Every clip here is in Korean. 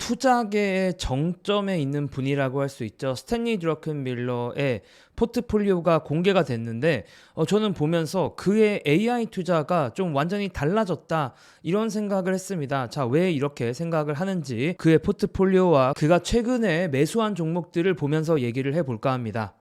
투자계의 정점에 있는 분이라고 할 수 있죠. 스탠리 드러큰밀러의 포트폴리오가 공개가 됐는데 저는 보면서 그의 AI 투자가 좀 완전히 달라졌다 이런 생각을 했습니다. 자, 왜 이렇게 생각을 하는지 그의 포트폴리오와 그가 최근에 매수한 종목들을 보면서 얘기를 해볼까 합니다.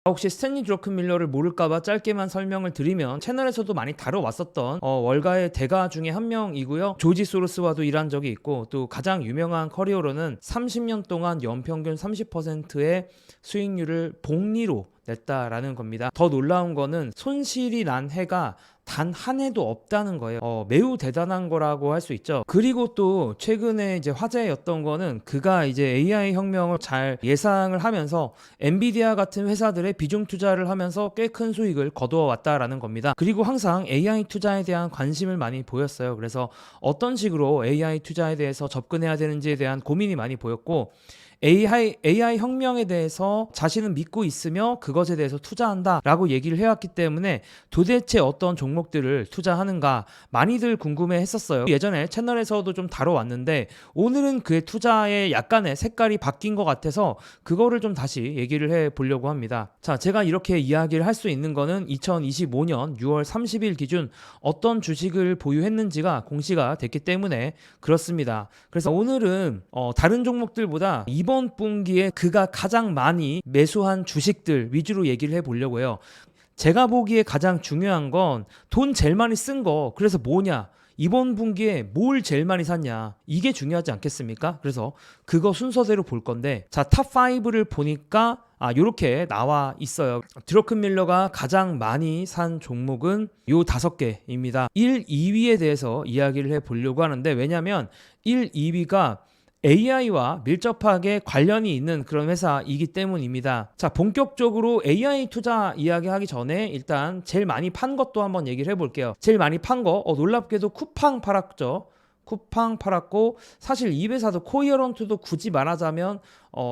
혹시 스탠리 드러큰밀러를 모를까봐 짧게만 설명을 드리면 채널에서도 많이 다뤄왔었던 월가의 대가 중에 한 명이고요. 조지 소로스와도 일한 적이 있고 또 가장 유명한 커리어로는 30년 동안 연평균 30%의 수익률을 복리로 냈다라는 겁니다. 더 놀라운 거는 손실이 난 해가 단 한 해도 없다는 거예요. 매우 대단한 거라고 할 수 있죠. 그리고 또 최근에 이제 화제였던 거는 그가 이제 AI 혁명을 잘 예상을 하면서 엔비디아 같은 회사들의 비중 투자를 하면서 꽤 큰 수익을 거두어 왔다라는 겁니다. 그리고 항상 AI 투자에 대한 관심을 많이 보였어요. 그래서 어떤 식으로 AI 투자에 대해서 접근해야 되는지에 대한 고민이 많이 보였고 AI 혁명에 대해서 자신은 믿고 있으며 그것에 대해서 투자한다 라고 얘기를 해왔기 때문에 도대체 어떤 종목들을 투자하는가 많이들 궁금해 했었어요. 예전에 채널에서도 좀 다뤄왔는데 오늘은 그의 투자의 약간의 색깔이 바뀐 것 같아서 그거를 좀 다시 얘기를 해 보려고 합니다. 자, 제가 이렇게 이야기를 할 수 있는 거는 2025년 6월 30일 기준 어떤 주식을 보유했는지가 공시가 됐기 때문에 그렇습니다. 그래서 오늘은 다른 종목들보다 이번 분기에 그가 가장 많이 매수한 주식들 위주로 얘기를 해보려고 해요. 제가 보기에 가장 중요한 건 돈 제일 많이 쓴 거, 그래서 뭐냐? 이번 분기에 뭘 제일 많이 샀냐? 이게 중요하지 않겠습니까? 그래서 그거 순서대로 볼 건데, 자, 탑5를 보니까 요렇게 나와 있어요. 드러큰밀러가 가장 많이 산 종목은 요 5개입니다. 1, 2위에 대해서 이야기를 해보려고 하는데, 왜냐면 1, 2위가 AI와 밀접하게 관련이 있는 그런 회사이기 때문입니다. 자, 본격적으로 AI 투자 이야기하기 전에 일단 제일 많이 판 것도 한번 얘기를 해볼게요. 제일 많이 판 거, 놀랍게도 쿠팡 팔았죠. 쿠팡 팔았고, 사실 이 회사도 코이어런트도 굳이 말하자면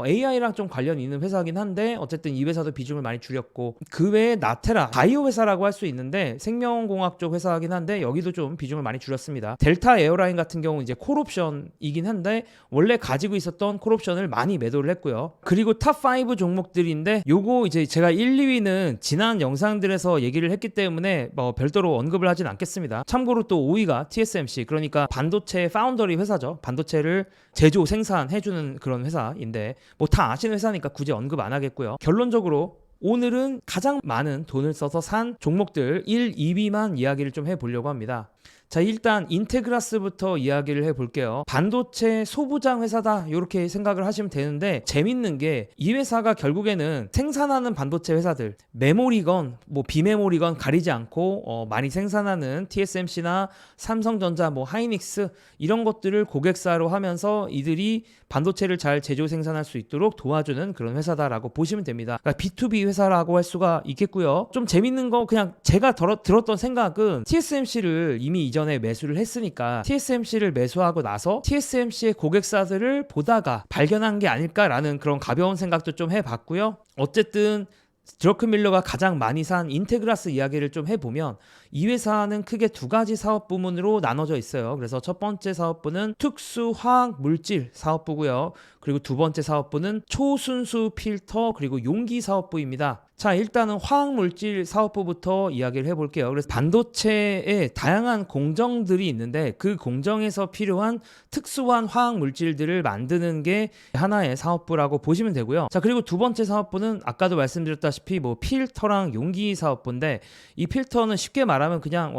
AI랑 좀 관련이 있는 회사긴 한데 어쨌든 이 회사도 비중을 많이 줄였고, 그 외에 나테라 바이오 회사라고 할 수 있는데 생명공학 쪽 회사긴 한데 여기도 좀 비중을 많이 줄였습니다. 델타 에어라인 같은 경우는 이제 콜옵션이긴 한데 원래 가지고 있었던 콜옵션을 많이 매도를 했고요. 그리고 탑5 종목들인데 요거 이제 제가 1, 2위는 지난 영상들에서 얘기를 했기 때문에 별도로 언급을 하진 않겠습니다. 참고로 또 5위가 TSMC, 그러니까 반도체 파운더리 회사죠. 반도체를 제조 생산해주는 그런 회사인데 뭐 다 아시는 회사니까 굳이 언급 안 하겠고요. 결론적으로 오늘은 가장 많은 돈을 써서 산 종목들 1, 2위만 이야기를 좀 해보려고 합니다. 자, 일단 인테그라스부터 이야기를 해볼게요. 반도체 소부장 회사다 이렇게 생각을 하시면 되는데, 재밌는 게 이 회사가 결국에는 생산하는 반도체 회사들, 메모리건 뭐 비메모리건 가리지 않고 많이 생산하는 TSMC나 삼성전자, 뭐 하이닉스 이런 것들을 고객사로 하면서 이들이 반도체를 잘 제조 생산할 수 있도록 도와주는 그런 회사다라고 보시면 됩니다. 그러니까 B2B 회사라고 할 수가 있겠고요. 좀 재밌는 거, 그냥 제가 들었던 생각은 TSMC를 이미 이전에 매수를 했으니까 TSMC를 매수하고 나서 TSMC의 고객사들을 보다가 발견한 게 아닐까라는 그런 가벼운 생각도 좀 해봤고요. 어쨌든 드러큰밀러가 가장 많이 산 인테그라스 이야기를 좀 해보면 이 회사는 크게 두 가지 사업 부문으로 나눠져 있어요. 그래서 첫 번째 사업부는 특수화학 물질 사업부고요. 그리고 두 번째 사업부는 초순수 필터 그리고 용기 사업부입니다. 자, 일단은 화학물질 사업부부터 이야기를 해볼게요. 그래서 반도체에 다양한 공정들이 있는데 그 공정에서 필요한 특수한 화학물질들을 만드는 게 하나의 사업부라고 보시면 되고요. 자, 그리고 두 번째 사업부는 아까도 말씀드렸다시피 뭐 필터랑 용기 사업부인데, 이 필터는 쉽게 말하면 그냥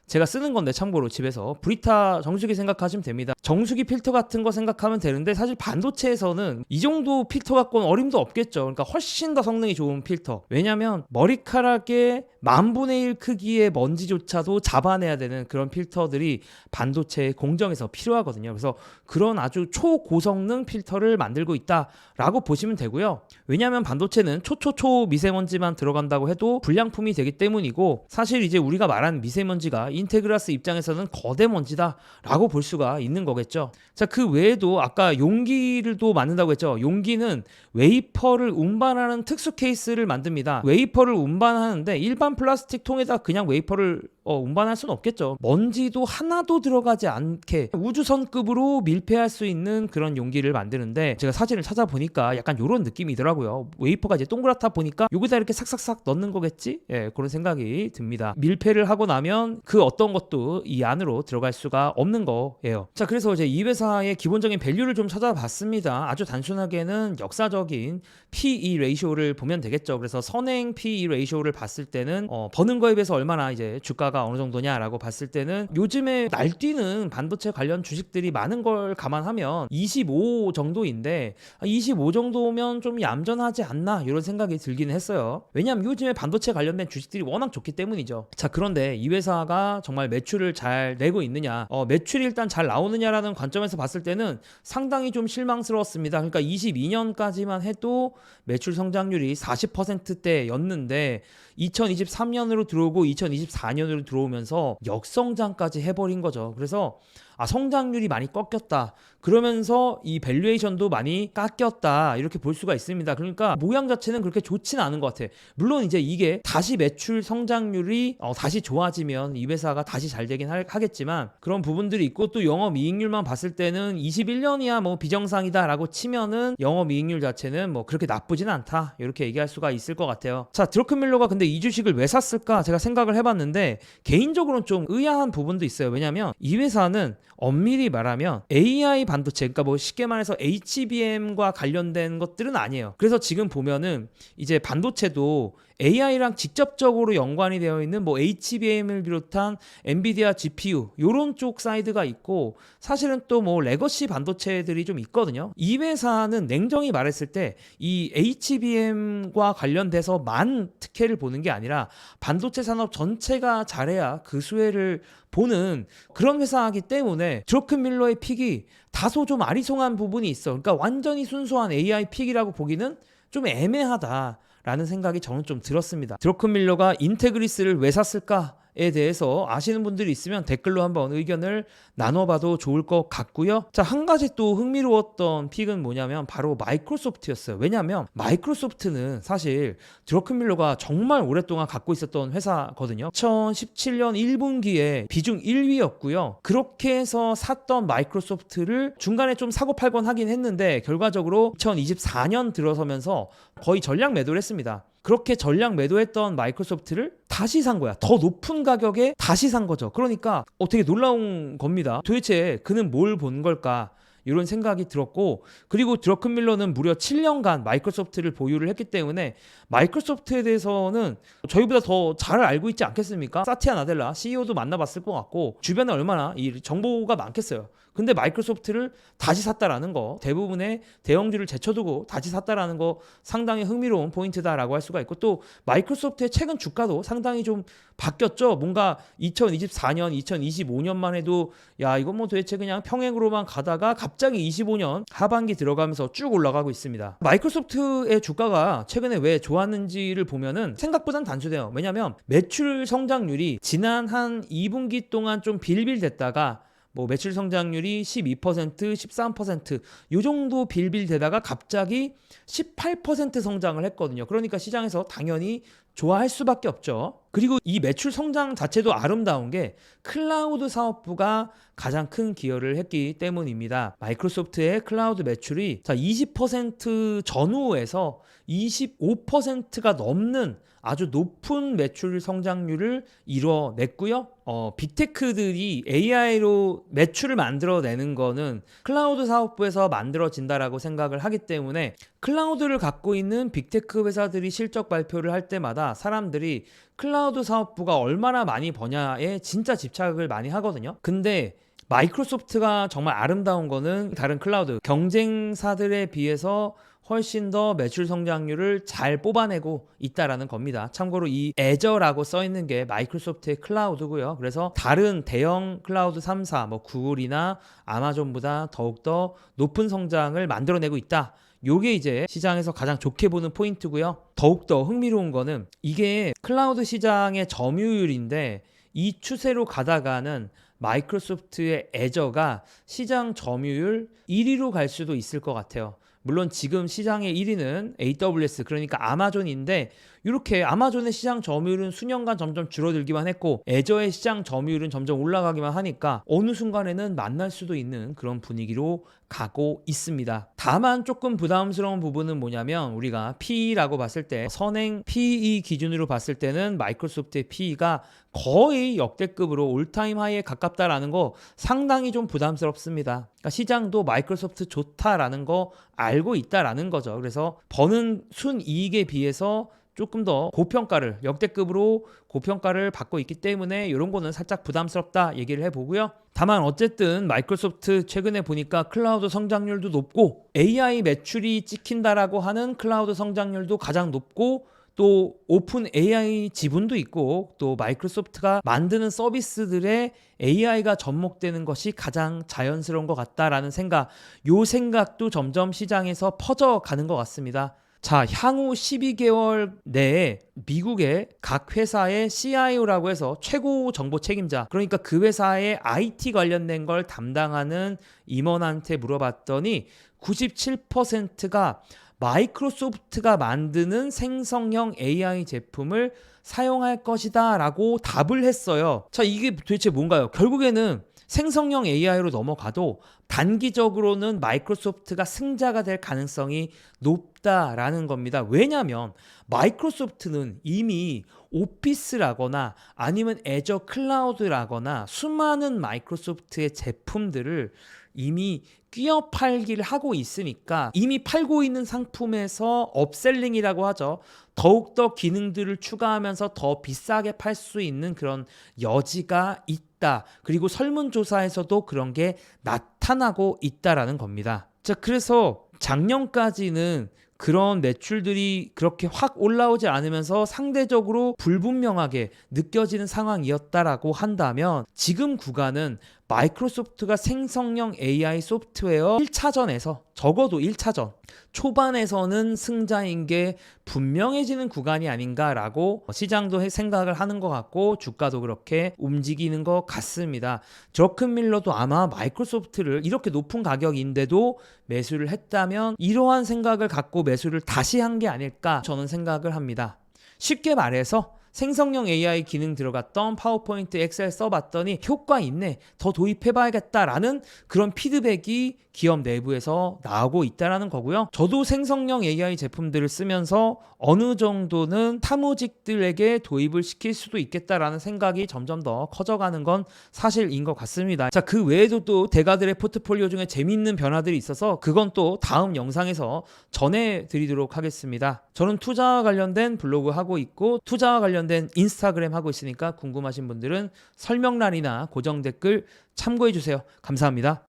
제가 쓰는 건데, 참고로 집에서 브리타 정수기 생각하시면 됩니다. 정수기 필터 같은 거 생각하면 되는데, 사실 반도체에서는 이 정도 필터 갖고는 어림도 없겠죠. 그러니까 훨씬 더 성능이 좋은 필터. 왜냐면 머리카락의 10,000분의 1 크기의 먼지조차도 잡아내야 되는 그런 필터들이 반도체 공정에서 필요하거든요. 그래서 그런 아주 초고성능 필터를 만들고 있다라고 보시면 되고요. 왜냐하면 반도체는 초초초 미세먼지만 들어간다고 해도 불량품이 되기 때문이고, 사실 이제 우리가 말하는 미세먼지가 인테그라스 입장에서는 거대 먼지다라고 볼 수가 있는 거겠죠. 자, 그 외에도 아까 용기를 또 만든다고 했죠. 용기는 웨이퍼를 운반하는 특수 케이스를 만듭니다. 웨이퍼를 운반하는데 일반 플라스틱 통에다 그냥 웨이퍼를 운반할 수는 없겠죠. 먼지도 하나도 들어가지 않게 우주선급으로 밀폐할 수 있는 그런 용기를 만드는데, 제가 사진을 찾아보니까 약간 이런 느낌이더라고요. 웨이퍼가 이제 동그랗다 보니까 여기다 이렇게 싹싹싹 넣는 거겠지? 예, 그런 생각이 듭니다. 밀폐를 하고 나면 그 어떤 것도 이 안으로 들어갈 수가 없는 거예요. 자, 그래서 이제 이 회사의 기본적인 밸류를 좀 찾아봤습니다. 아주 단순하게는 역사적인 PE 레이쇼를 보면 되겠죠. 그래서 선행 PE 레이쇼를 봤을 때는 버는 거에 비해서 얼마나 이제 주가가 어느 정도냐라고 봤을 때는 요즘에 날뛰는 반도체 관련 주식들이 많은 걸 감안하면 25 정도인데, 25 정도면 좀 얌전하지 않나 이런 생각이 들기는 했어요. 왜냐하면 요즘에 반도체 관련된 주식들이 워낙 좋기 때문이죠. 자, 그런데 이 회사가 정말 매출을 잘 내고 있느냐, 매출이 일단 잘 나오느냐라는 관점에서 봤을 때는 상당히 좀 실망스러웠습니다. 그러니까 22년까지만 해도 매출 성장률이 40%대였는데 2023년으로 들어오고 2024년으로 들어오면서 역성장까지 해버린 거죠. 그래서 성장률이 많이 꺾였다, 그러면서 이 밸류에이션도 많이 깎였다, 이렇게 볼 수가 있습니다. 그러니까 모양 자체는 그렇게 좋지는 않은 것 같아. 물론 이제 이게 다시 매출 성장률이 다시 좋아지면 이 회사가 다시 잘 되긴 하겠지만 그런 부분들이 있고, 또 영업이익률만 봤을 때는 21년이야 뭐 비정상이다 라고 치면은 영업이익률 자체는 뭐 그렇게 나쁘진 않다, 이렇게 얘기할 수가 있을 것 같아요. 자, 드러큰밀러가 근데 이 주식을 왜 샀을까 제가 생각을 해봤는데, 개인적으로는 좀 의아한 부분도 있어요. 왜냐면 이 회사는 엄밀히 말하면 AI 반도체, 그러니까 뭐 쉽게 말해서 HBM과 관련된 것들은 아니에요. 그래서 지금 보면은 이제 반도체도 AI랑 직접적으로 연관이 되어 있는 뭐 HBM을 비롯한 엔비디아 GPU 요런 쪽 사이드가 있고, 사실은 또 뭐 레거시 반도체들이 좀 있거든요. 이 회사는 냉정히 말했을 때 이 HBM과 관련돼서만 특혜를 보는 게 아니라 반도체 산업 전체가 잘해야 그 수혜를 보는 그런 회사이기 때문에 드러큰밀러의 픽이 다소 좀 아리송한 부분이 있어. 그러니까 완전히 순수한 AI 픽이라고 보기는 좀 애매하다 라는 생각이 저는 좀 들었습니다. 드러큰밀러가 인테그리스를 왜 샀을까에 대해서 아시는 분들이 있으면 댓글로 한번 의견을 나눠봐도 좋을 것 같고요. 자, 한 가지 또 흥미로웠던 픽은 뭐냐면 바로 마이크로소프트였어요. 왜냐하면 마이크로소프트는 사실 드러큰밀러가 정말 오랫동안 갖고 있었던 회사거든요. 2017년 1분기에 비중 1위였고요. 그렇게 해서 샀던 마이크로소프트를 중간에 좀 사고 팔건 하긴 했는데 결과적으로 2024년 들어서면서 거의 전량 매도를 했습니다. 그렇게 전량 매도했던 마이크로소프트를 다시 산 거야. 더 높은 가격에 다시 산 거죠. 그러니까 되게 놀라운 겁니다. 도대체 그는 뭘 본 걸까? 이런 생각이 들었고, 그리고 드러큰밀러는 무려 7년간 마이크로소프트를 보유를 했기 때문에 마이크로소프트에 대해서는 저희보다 더 잘 알고 있지 않겠습니까? 사티아 나델라 CEO도 만나봤을 것 같고 주변에 얼마나 이 정보가 많겠어요. 근데 마이크로소프트를 다시 샀다라는 거, 대부분의 대형주를 제쳐두고 다시 샀다라는 거 상당히 흥미로운 포인트다라고 할 수가 있고, 또 마이크로소프트의 최근 주가도 상당히 좀 바뀌었죠. 뭔가 2024년, 2025년만 해도 야 이건 뭐 도대체 그냥 평행으로만 가다가 갑자기 25년 하반기 들어가면서 쭉 올라가고 있습니다. 마이크로소프트의 주가가 최근에 왜 좋았는지를 보면은 생각보단 단순해요. 왜냐면 매출 성장률이 지난 한 2분기 동안 좀 빌빌댔다가 뭐 매출 성장률이 12%, 13% 요 정도 빌빌대다가 갑자기 18% 성장을 했거든요. 그러니까 시장에서 당연히 좋아할 수밖에 없죠. 그리고 이 매출 성장 자체도 아름다운 게 클라우드 사업부가 가장 큰 기여를 했기 때문입니다. 마이크로소프트의 클라우드 매출이 20% 전후에서 25%가 넘는 아주 높은 매출 성장률을 이뤄냈고요. 빅테크들이 AI로 매출을 만들어내는 거는 클라우드 사업부에서 만들어진다라고 생각을 하기 때문에 클라우드를 갖고 있는 빅테크 회사들이 실적 발표를 할 때마다 사람들이 클라우드 사업부가 얼마나 많이 버냐에 진짜 집착을 많이 하거든요. 근데 마이크로소프트가 정말 아름다운 거는 다른 클라우드 경쟁사들에 비해서 훨씬 더 매출 성장률을 잘 뽑아내고 있다라는 겁니다. 참고로 이 애저라고 써 있는 게 마이크로소프트의 클라우드고요. 그래서 다른 대형 클라우드 3사 뭐 구글이나 아마존보다 더욱더 높은 성장을 만들어내고 있다. 요게 이제 시장에서 가장 좋게 보는 포인트고요. 더욱더 흥미로운 거는 이게 클라우드 시장의 점유율인데 이 추세로 가다가는 마이크로소프트의 애저가 시장 점유율 1위로 갈 수도 있을 것 같아요. 물론 지금 시장의 1위는 AWS, 그러니까 아마존인데, 이렇게 아마존의 시장 점유율은 수년간 점점 줄어들기만 했고 애저의 시장 점유율은 점점 올라가기만 하니까 어느 순간에는 만날 수도 있는 그런 분위기로 가고 있습니다. 다만 조금 부담스러운 부분은 뭐냐면, 우리가 PE라고 봤을 때, 선행 PE 기준으로 봤을 때는 마이크로소프트의 PE가 거의 역대급으로 올타임 하이에 가깝다라는 거 상당히 좀 부담스럽습니다. 그러니까 시장도 마이크로소프트 좋다라는 거 알고 있다라는 거죠. 그래서 버는 순이익에 비해서 조금 더 고평가를, 역대급으로 고평가를 받고 있기 때문에 이런 거는 살짝 부담스럽다 얘기를 해보고요. 다만 어쨌든 마이크로소프트 최근에 보니까 클라우드 성장률도 높고 AI 매출이 찍힌다라고 하는 클라우드 성장률도 가장 높고, 또 오픈 AI 지분도 있고, 또 마이크로소프트가 만드는 서비스들의 AI가 접목되는 것이 가장 자연스러운 것 같다라는 생각, 요 생각도 점점 시장에서 퍼져가는 것 같습니다. 자, 향후 12개월 내에 미국의 각 회사의 CIO라고 해서 최고 정보 책임자, 그러니까 그 회사의 IT 관련된 걸 담당하는 임원한테 물어봤더니 97%가 마이크로소프트가 만드는 생성형 AI 제품을 사용할 것이다 라고 답을 했어요. 자, 이게 도대체 뭔가요? 결국에는 생성형 AI로 넘어가도 단기적으로는 마이크로소프트가 승자가 될 가능성이 높다라는 겁니다. 왜냐하면 마이크로소프트는 이미 오피스라거나 아니면 애저 클라우드라거나 수많은 마이크로소프트의 제품들을 이미 끼어 팔기를 하고 있으니까, 이미 팔고 있는 상품에서 업셀링이라고 하죠. 더욱더 기능들을 추가하면서 더 비싸게 팔 수 있는 그런 여지가 있다. 그리고 설문조사에서도 그런 게 나타나고 있다라는 겁니다. 자, 그래서 작년까지는 그런 매출들이 그렇게 확 올라오지 않으면서 상대적으로 불분명하게 느껴지는 상황이었다라고 한다면, 지금 구간은 마이크로소프트가 생성형 AI 소프트웨어 1차전에서, 적어도 1차전 초반에서는 승자인 게 분명해지는 구간이 아닌가라고 시장도 생각을 하는 것 같고 주가도 그렇게 움직이는 것 같습니다. 드러큰밀러도 아마 마이크로소프트를 이렇게 높은 가격인데도 매수를 했다면 이러한 생각을 갖고 매수를 다시 한 게 아닐까 저는 생각을 합니다. 쉽게 말해서 생성형 AI 기능 들어갔던 파워포인트 엑셀 써봤더니 효과 있네, 더 도입해봐야겠다라는 그런 피드백이 기업 내부에서 나오고 있다는 거고요. 저도 생성형 AI 제품들을 쓰면서 어느 정도는 사무직들에게 도입을 시킬 수도 있겠다라는 생각이 점점 더 커져가는 건 사실인 것 같습니다. 자, 그 외에도 또 대가들의 포트폴리오 중에 재미있는 변화들이 있어서 그건 또 다음 영상에서 전해드리도록 하겠습니다. 저는 투자와 관련된 블로그 하고 있고 투자와 관련된 인스타그램 하고 있으니까 궁금하신 분들은 설명란이나 고정 댓글 참고해주세요. 감사합니다.